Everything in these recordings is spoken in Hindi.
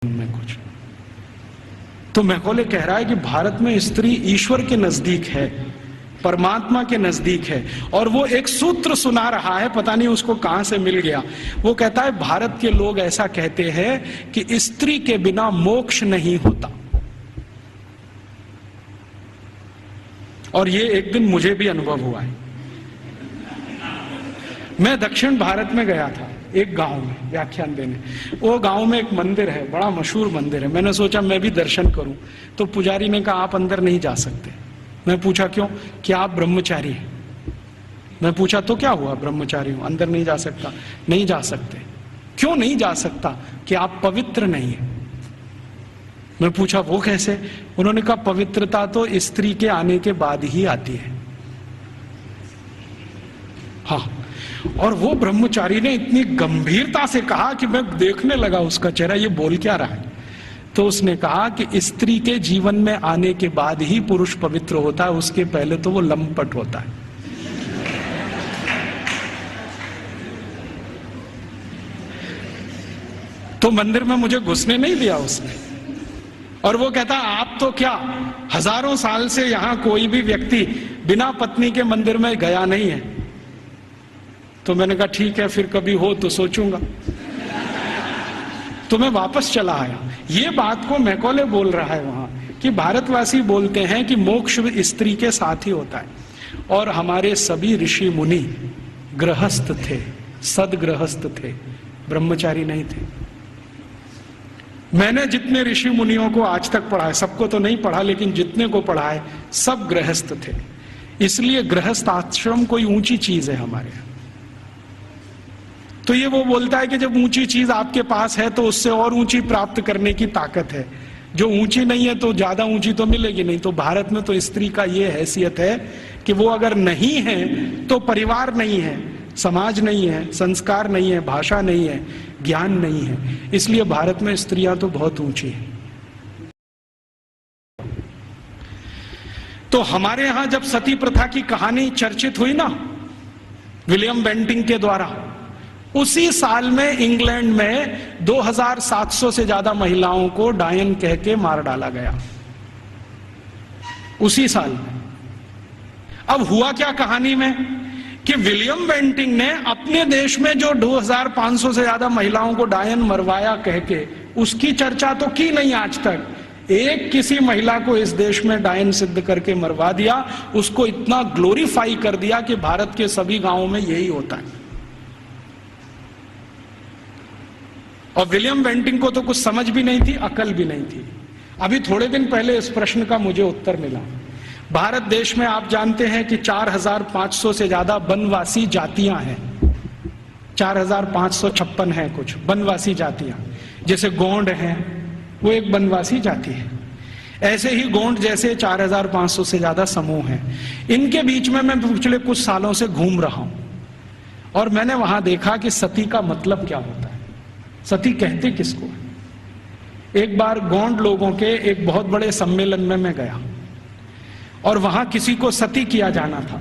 में कुछ। तो मैकॉले कह रहा है कि भारत में स्त्री ईश्वर के नजदीक है, परमात्मा के नजदीक है, और वो एक सूत्र सुना रहा है, पता नहीं उसको कहां से मिल गया। वो कहता है भारत के लोग ऐसा कहते हैं कि स्त्री के बिना मोक्ष नहीं होता। और ये एक दिन मुझे भी अनुभव हुआ है। मैं दक्षिण भारत में गया था, एक गांव में व्याख्यान देने। वो गांव में एक मंदिर है, बड़ा मशहूर मंदिर है। मैंने सोचा मैं भी दर्शन करूं, तो पुजारी ने कहा आप अंदर नहीं जा सकते। मैं पूछा क्यों? कि आप ब्रह्मचारी हैं। मैं पूछा तो क्या हुआ, ब्रह्मचारी हूं, अंदर नहीं जा सकता। नहीं जा सकते। क्यों नहीं जा सकता? कि आप पवित्र नहीं है। मैं पूछा वो कैसे? उन्होंने कहा पवित्रता तो स्त्री के आने के बाद ही आती है। हाँ, और वो ब्रह्मचारी ने इतनी गंभीरता से कहा कि मैं देखने लगा उसका चेहरा, ये बोल क्या रहा है। तो उसने कहा कि स्त्री के जीवन में आने के बाद ही पुरुष पवित्र होता है, उसके पहले तो वो लंपट होता है। तो मंदिर में मुझे घुसने नहीं दिया उसने। और वो कहता आप तो क्या, हजारों साल से यहां कोई भी व्यक्ति बिना पत्नी के मंदिर में गया नहीं है। तो मैंने कहा ठीक है, फिर कभी हो तो सोचूंगा। तो मैं वापस चला आया। ये बात को मैकॉले बोल रहा है वहां, कि भारतवासी बोलते हैं कि मोक्ष स्त्री के साथ ही होता है। और हमारे सभी ऋषि मुनि गृहस्थ थे, सदगृहस्थ थे, ब्रह्मचारी नहीं थे। मैंने जितने ऋषि मुनियों को आज तक पढ़ा है, सबको तो नहीं पढ़ा, लेकिन जितने को पढ़ा है सब गृहस्थ थे। इसलिए गृहस्थ आश्रम कोई ऊंची चीज है हमारे यहाँ। तो ये वो बोलता है कि जब ऊंची चीज आपके पास है तो उससे और ऊंची प्राप्त करने की ताकत है। जो ऊंची नहीं है तो ज्यादा ऊंची तो मिलेगी नहीं। तो भारत में तो स्त्री का ये हैसियत है कि वो अगर नहीं है तो परिवार नहीं है, समाज नहीं है, संस्कार नहीं है, भाषा नहीं है, ज्ञान नहीं है। इसलिए भारत में स्त्रियां तो बहुत ऊंची है। तो हमारे यहां जब सती प्रथा की कहानी चर्चित हुई ना विलियम बेंटिंग के द्वारा, उसी साल में इंग्लैंड में 2700 से ज्यादा महिलाओं को डायन कह के मार डाला गया, उसी साल में। अब हुआ क्या कहानी में कि विलियम बेंटिंग ने अपने देश में जो 2500 से ज्यादा महिलाओं को डायन मरवाया कह के, उसकी चर्चा तो की नहीं आज तक। एक किसी महिला को इस देश में डायन सिद्ध करके मरवा दिया, उसको इतना ग्लोरीफाई कर दिया कि भारत के सभी गांवों में यही होता है। और विलियम बेंटिंग को तो कुछ समझ भी नहीं थी, अकल भी नहीं थी। अभी थोड़े दिन पहले इस प्रश्न का मुझे उत्तर मिला। भारत देश में आप जानते हैं कि 4500 से ज्यादा वनवासी जातियां हैं। 4556 हैं कुछ वनवासी जातियां। जैसे गोंड हैं, वो एक वनवासी जाति है। ऐसे ही गोंड जैसे 4500 से ज्यादा समूह हैं। इनके बीच में मैं पिछले कुछ सालों से घूम रहा हूं, और मैंने वहां देखा कि सती का मतलब क्या होता है, सती कहते किसको। एक बार गोंड लोगों के एक बहुत बड़े सम्मेलन में मैं गया, और वहां किसी को सती किया जाना था।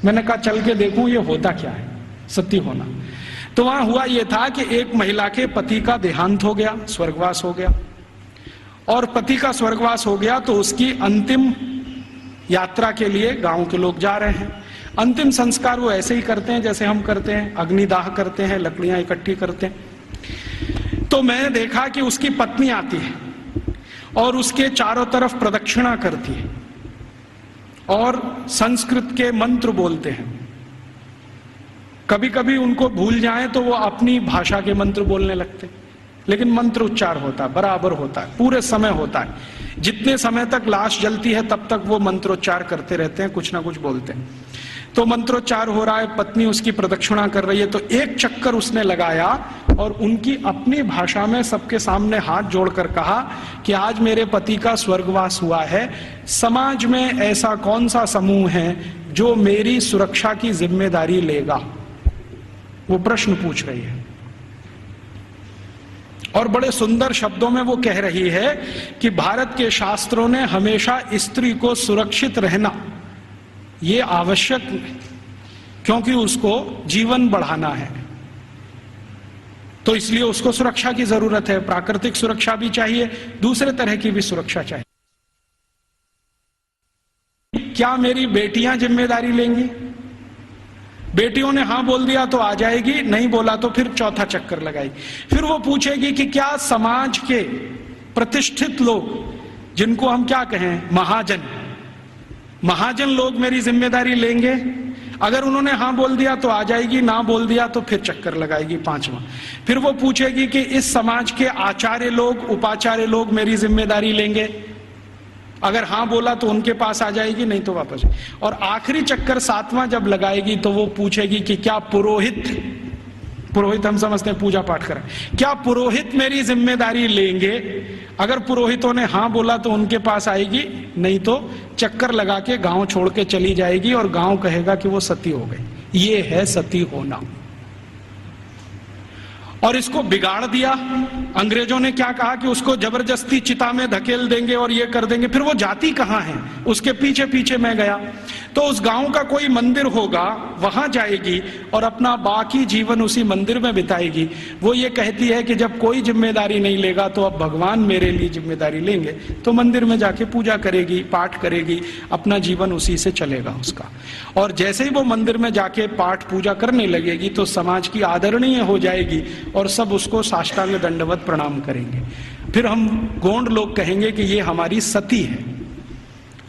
मैंने कहा चल के देखूं ये होता क्या है सती होना। तो वहां हुआ ये था कि एक महिला के पति का देहांत हो गया, स्वर्गवास हो गया। और पति का स्वर्गवास हो गया तो उसकी अंतिम यात्रा के लिए गांव के लोग जा रहे हैं। अंतिम संस्कार वो ऐसे ही करते हैं जैसे हम करते हैं, अग्निदाह करते हैं, लकड़ियां इकट्ठी करते हैं। तो मैंने देखा कि उसकी पत्नी आती है और उसके चारों तरफ प्रदक्षिणा करती है और संस्कृत के मंत्र बोलते हैं। कभी कभी उनको भूल जाएं तो वो अपनी भाषा के मंत्र बोलने लगते, लेकिन मंत्र उच्चार होता है, बराबर होता है, पूरे समय होता है। जितने समय तक लाश जलती है तब तक वो मंत्रोच्चार करते रहते हैं, कुछ ना कुछ बोलते हैं। तो मंत्रोच्चार हो रहा है, पत्नी उसकी प्रदक्षिणा कर रही है। तो एक चक्कर उसने लगाया और उनकी अपनी भाषा में सबके सामने हाथ जोड़कर कहा कि आज मेरे पति का स्वर्गवास हुआ है, समाज में ऐसा कौन सा समूह है जो मेरी सुरक्षा की जिम्मेदारी लेगा। वो प्रश्न पूछ रही है और बड़े सुंदर शब्दों में वो कह रही है कि भारत के शास्त्रों ने हमेशा स्त्री को सुरक्षित रहना ये आवश्यक, क्योंकि उसको जीवन बढ़ाना है। तो इसलिए उसको सुरक्षा की जरूरत है, प्राकृतिक सुरक्षा भी चाहिए, दूसरे तरह की भी सुरक्षा चाहिए। क्या मेरी बेटियां जिम्मेदारी लेंगी? बेटियों ने हां बोल दिया तो आ जाएगी, नहीं बोला तो फिर चौथा चक्कर लगाएगी। फिर वो पूछेगी कि क्या समाज के प्रतिष्ठित लोग, जिनको हम क्या कहें, महाजन लोग मेरी जिम्मेदारी लेंगे? अगर उन्होंने हां बोल दिया तो आ जाएगी, ना बोल दिया तो फिर चक्कर लगाएगी, पांचवा। फिर वो पूछेगी कि इस समाज के आचार्य लोग, उपाचार्य लोग मेरी जिम्मेदारी लेंगे? अगर हां बोला तो उनके पास आ जाएगी, नहीं तो वापस। और आखिरी चक्कर सातवां जब लगाएगी तो वो पूछेगी कि क्या पुरोहित हम समझते हैं पूजा पाठ करें, क्या पुरोहित मेरी जिम्मेदारी लेंगे? अगर पुरोहितों ने हां बोला तो उनके पास आएगी, नहीं तो चक्कर लगा के गांव छोड़ के चली जाएगी और गांव कहेगा कि वो सती हो गई। ये है सती होना। और इसको बिगाड़ दिया। अंग्रेजों ने क्या कहा कि उसको जबरदस्ती चिता में धकेल देंगे और ये कर देंगे। फिर वो जाती कहां है, उसके पीछे पीछे मैं गया तो उस गांव का कोई मंदिर होगा, वहां जाएगी और अपना बाकी जीवन उसी मंदिर में बिताएगी। वो ये कहती है कि जब कोई जिम्मेदारी नहीं लेगा तो अब भगवान मेरे लिए जिम्मेदारी लेंगे, तो मंदिर में जाके पूजा करेगी, पाठ करेगी, अपना जीवन उसी से चलेगा उसका। और जैसे ही वो मंदिर में जाके पाठ पूजा करने लगेगी तो समाज की आदरणीय हो जाएगी और सब उसको साष्टांग दंडवत प्रणाम करेंगे। फिर हम गोंड लोग कहेंगे कि ये हमारी सती है।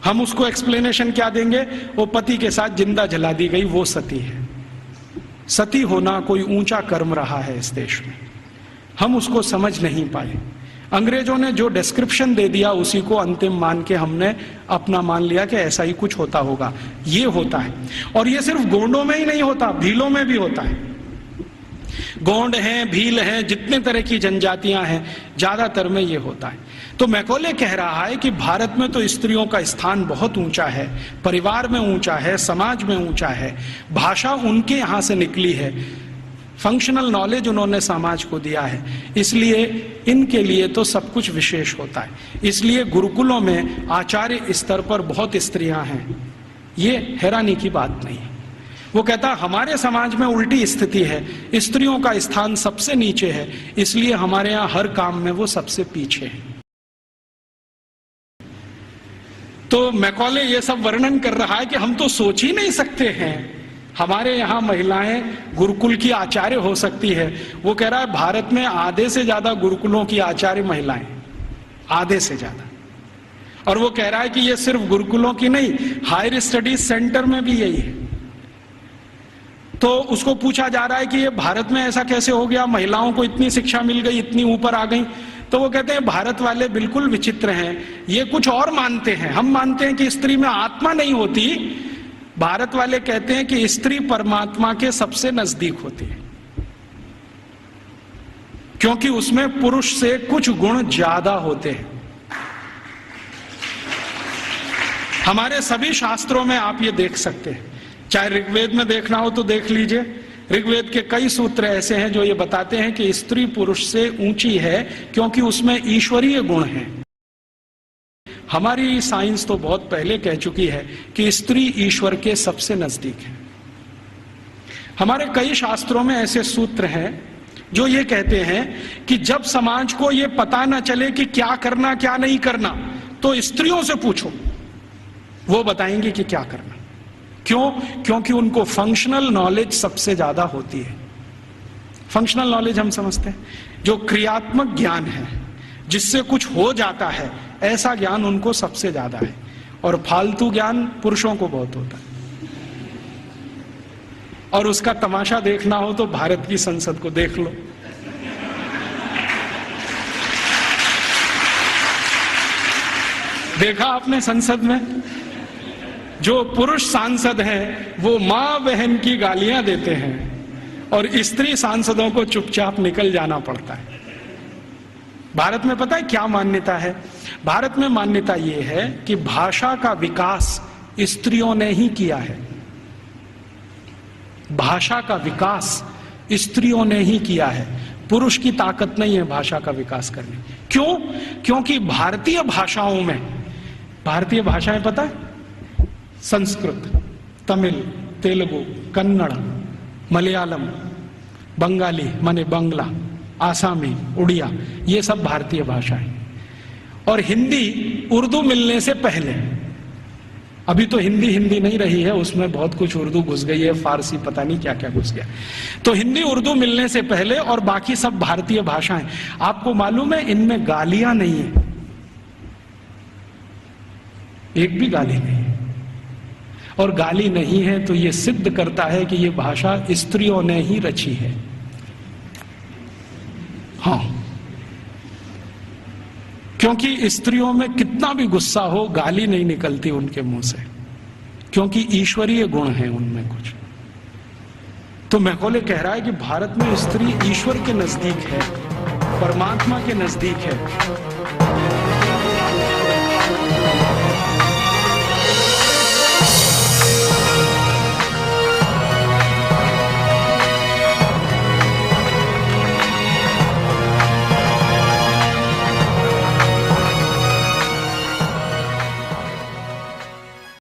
हम उसको एक्सप्लेनेशन क्या देंगे? वो पति के साथ जिंदा जला दी गई, वो सती है। सती होना कोई ऊंचा कर्म रहा है इस देश में, हम उसको समझ नहीं पाए। अंग्रेजों ने जो डिस्क्रिप्शन दे दिया उसी को अंतिम मान के हमने अपना मान लिया कि ऐसा ही कुछ होता होगा। ये होता है, और ये सिर्फ गोंडों में ही नहीं होता, भीलों में भी होता है। गोंड हैं, भील हैं, जितने तरह की जनजातियां हैं, ज्यादातर में ये होता है। तो मैकॉले कह रहा है कि भारत में तो स्त्रियों का स्थान बहुत ऊंचा है, परिवार में ऊंचा है, समाज में ऊंचा है, भाषा उनके यहां से निकली है, फंक्शनल नॉलेज उन्होंने समाज को दिया है, इसलिए इनके लिए तो सब कुछ विशेष होता है। इसलिए गुरुकुलों में आचार्य स्तर पर बहुत स्त्रियां हैं, ये हैरानी की बात नहीं है। वो कहता हमारे समाज में उल्टी स्थिति है, स्त्रियों का स्थान सबसे नीचे है, इसलिए हमारे यहां हर काम में वो सबसे पीछे है। तो मैकॉले ये सब वर्णन कर रहा है कि हम तो सोच ही नहीं सकते हैं हमारे यहाँ महिलाएं गुरुकुल की आचार्य हो सकती है। वो कह रहा है भारत में आधे से ज्यादा गुरुकुलों की आचार्य महिलाएं, आधे से ज्यादा। और वो कह रहा है कि ये सिर्फ गुरुकुलों की नहीं, हायर स्टडीज सेंटर में भी यही है। तो उसको पूछा जा रहा है कि ये भारत में ऐसा कैसे हो गया, महिलाओं को इतनी शिक्षा मिल गई, इतनी ऊपर आ गई। तो वो कहते हैं भारत वाले बिल्कुल विचित्र हैं, ये कुछ और मानते हैं। हम मानते हैं कि स्त्री में आत्मा नहीं होती, भारत वाले कहते हैं कि स्त्री परमात्मा के सबसे नजदीक होती है, क्योंकि उसमें पुरुष से कुछ गुण ज्यादा होते हैं। हमारे सभी शास्त्रों में आप ये देख सकते हैं, चाहे ऋग्वेद में देखना हो तो देख लीजिए। ऋग्वेद के कई सूत्र ऐसे हैं जो ये बताते हैं कि स्त्री पुरुष से ऊंची है, क्योंकि उसमें ईश्वरीय गुण हैं। हमारी साइंस तो बहुत पहले कह चुकी है कि स्त्री ईश्वर के सबसे नजदीक है। हमारे कई शास्त्रों में ऐसे सूत्र हैं जो ये कहते हैं कि जब समाज को ये पता न चले कि क्या करना क्या नहीं करना, तो स्त्रियों से पूछो, वो बताएंगी कि क्या करना। क्यों? क्योंकि उनको फंक्शनल नॉलेज सबसे ज्यादा होती है। फंक्शनल नॉलेज हम समझते हैं, जो क्रियात्मक ज्ञान है, जिससे कुछ हो जाता है, ऐसा ज्ञान उनको सबसे ज्यादा है। और फालतू ज्ञान पुरुषों को बहुत होता है। और उसका तमाशा देखना हो तो भारत की संसद को देख लो। देखा आपने संसद में जो पुरुष सांसद हैं वो मां बहन की गालियां देते हैं और स्त्री सांसदों को चुपचाप निकल जाना पड़ता है। भारत में पता है क्या मान्यता है? भारत में मान्यता ये है कि भाषा का विकास स्त्रियों ने ही किया है। भाषा का विकास स्त्रियों ने ही किया है, पुरुष की ताकत नहीं है भाषा का विकास करने। क्यों? क्योंकि भारतीय भाषाओं में, भारतीय भाषाएं पता है, संस्कृत, तमिल, तेलुगु, कन्नड़, मलयालम, बंगाली माने बंगला, आसामी, उड़िया, ये सब भारतीय भाषाएं। और हिंदी उर्दू मिलने से पहले, अभी तो हिंदी नहीं रही है, उसमें बहुत कुछ उर्दू घुस गई है, फारसी, पता नहीं क्या क्या घुस गया। तो हिंदी उर्दू मिलने से पहले और बाकी सब भारतीय भाषाएं। आपको मालूम है इनमें गालियां नहीं है, एक भी गाली नहीं है। और गाली नहीं है तो यह सिद्ध करता है कि यह भाषा स्त्रियों ने ही रची है। हाँ, क्योंकि स्त्रियों में कितना भी गुस्सा हो, गाली नहीं निकलती उनके मुंह से, क्योंकि ईश्वरीय गुण है उनमें कुछ। तो मैकॉले कह रहा है कि भारत में स्त्री ईश्वर के नजदीक है, परमात्मा के नजदीक है।